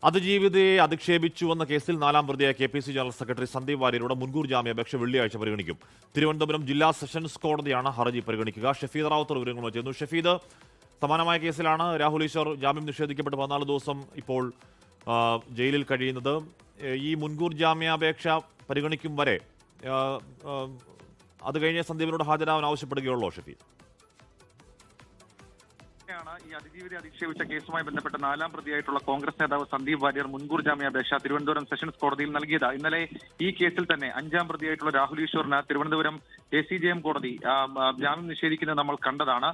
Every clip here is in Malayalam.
അതിജീവിതയെ അധിക്ഷേപിച്ചുവെന്ന കേസിൽ 4ാം പ്രതിയായ KPC ജനറൽ സെക്രട്ടറി സന്ദീപ് വാര്യരുടെ മുൻകൂർ ജാമ്യാപേക്ഷ വെള്ളിയാഴ്ച പരിഗണിക്കും. തിരുവനന്തപുരം ജില്ലാ സെഷൻസ് കോടതിയാണ് ഹർജി പരിഗണിക്കുക. ഷഫീദ് റാവുത്തർ വിവരങ്ങൾ ചെയ്യുന്നു. ഷഫീദ്, സമാനമായ കേസിലാണ് രാഹുൽ ഈശ്വർ ജാമ്യം നിഷേധിക്കപ്പെട്ട് 14 ദിവസം ഇപ്പോൾ ജയിലിൽ കഴിയുന്നത്. ഈ മുൻകൂർ ജാമ്യാപേക്ഷ പരിഗണിക്കും വരെ അത് കഴിഞ്ഞ സന്ദീപിനോട് ഹാജരാവാൻ ആവശ്യപ്പെടുകയുള്ളൂ ഷഫീദ്? ഈ അതിജീവിതയെ അധിക്ഷേപിച്ച കേസുമായി ബന്ധപ്പെട്ട് 4ാം പ്രതിയായിട്ടുള്ള കോൺഗ്രസ് നേതാവ് സന്ദീപ് വാര്യർ മുൻകൂർ ജാമ്യാപേക്ഷ തിരുവനന്തപുരം സെഷൻസ് കോടതിയിൽ നൽകിയത്. ഇന്നലെ ഈ കേസിൽ തന്നെ 5ാം പ്രതിയായിട്ടുള്ള രാഹുൽ ഈശ്വറിന് തിരുവനന്തപുരം ACJM കോടതി ജാമ്യം നിഷേധിക്കുന്നത് നമ്മൾ കണ്ടതാണ്.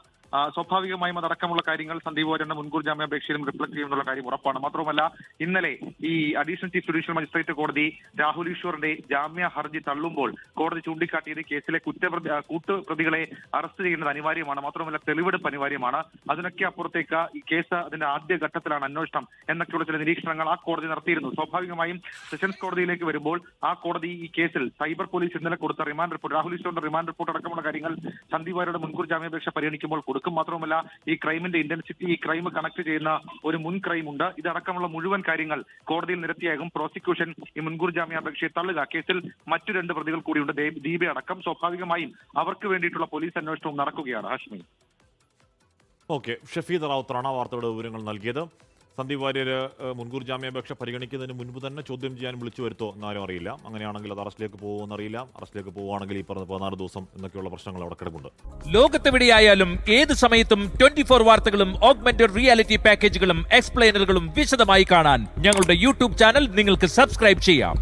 സ്വാഭാവികമായും അതടക്കമുള്ള കാര്യങ്ങൾ സന്ദീപ് വാര്യരുടെ മുൻകൂർ ജാമ്യാപേക്ഷയിലും റിഫ്ലക്ട് ചെയ്യുമെന്നുള്ള കാര്യം ഉറപ്പാണ്. മാത്രമല്ല ഇന്നലെ ഈ അഡീഷണൽ ചീഫ് ജുഡീഷ്യൽ മജിസ്ട്രേറ്റ് കോടതി രാഹുൽ ഈശ്വറിന്റെ ജാമ്യ ഹർജി തള്ളുമ്പോൾ കോടതി ചൂണ്ടിക്കാട്ടിയത് കേസിലെ കൂട്ടുപ്രതികളെ അറസ്റ്റ് ചെയ്യുന്നത് അനിവാര്യമാണ്, മാത്രമല്ല തെളിവെടുപ്പ് അനിവാര്യമാണ്. അതിനൊക്കെ അപ്പുറത്തേക്ക് ഈ കേസ് അതിന്റെ ആദ്യഘട്ടത്തിലാണ് അന്വേഷണം എന്നൊക്കെയുള്ള ചില നിരീക്ഷണങ്ങൾ ആ കോടതി നടത്തിയിരുന്നു. സ്വാഭാവികമായും സെഷൻസ് കോടതിയിലേക്ക് വരുമ്പോൾ ആ കോടതി ഈ കേസിൽ സൈബർ പോലീസ് ഇന്നലെ കൊടുത്ത റിമാൻഡ് റിപ്പോർട്ട്, രാഹുൽ ഈശ്വറിന്റെ റിമാൻഡ് റിപ്പോർട്ട് അടക്കമുള്ള കാര്യങ്ങൾ സന്ദീപ് വാര്യരുടെ മുൻകൂർ ജാമ്യാപേക്ഷ പരിഗണിക്കുമ്പോൾ കൊടുക്കും. മാത്രമല്ല ഈ ക്രൈമിന്റെ ഇന്റൻസിറ്റി, ഈ ക്രൈം കണക്ട് ചെയ്യുന്ന ഒരു മുൻ ക്രൈം ഉണ്ട്, ഇതടക്കമുള്ള മുഴുവൻ കാര്യങ്ങൾ കോടതിയിൽ നിരത്തിയാകും പ്രോസിക്യൂഷൻ ഈ മുൻകൂർ ജാമ്യാപേക്ഷയെ തള്ളുക. കേസിൽ മറ്റു 2 പ്രതികൾ കൂടിയുണ്ട്, ദീപ അടക്കം. സ്വാഭാവികമായും അവർക്ക് വേണ്ടിയിട്ടുള്ള പോലീസ് അന്വേഷണവും നടക്കുകയാണ്. ഹാഷ്മി. ഓക്കെ, ഷഫീദ് റാവുത്തറാണ് വാർത്തയുടെ വിവരങ്ങൾ നൽകിയത്. സന്ദീപ് വാര്യർ മുൻകൂർ ജാമ്യാപേക്ഷ പരിഗണിക്കുന്നതിന് മുൻപ് തന്നെ ചോദ്യം ചെയ്യാൻ വിളിച്ചു വരുത്തോ എന്നാരും അറിയില്ല. അങ്ങനെയാണെങ്കിൽ അത് അറസ്റ്റിലേക്ക് പോകുമെന്നറിയില്ല. അറസ്റ്റിലേക്ക് പോവുകയാണെങ്കിൽ ഈ പറഞ്ഞ 14 ദിവസം എന്നൊക്കെയുള്ള പ്രശ്നങ്ങൾ അവിടെ കിടക്കുന്നുണ്ട്. ലോകത്തെവിടെയായാലും ഏത് സമയത്തും 24 വാർത്തകളും ഓഗ്മെന്റഡ് റിയാലിറ്റി പാക്കേജുകളും എക്സ്പ്ലെയിനറുകളും വിശദമായി കാണാൻ ഞങ്ങളുടെ YouTube ചാനൽ നിങ്ങൾക്ക് സബ്സ്ക്രൈബ് ചെയ്യാം.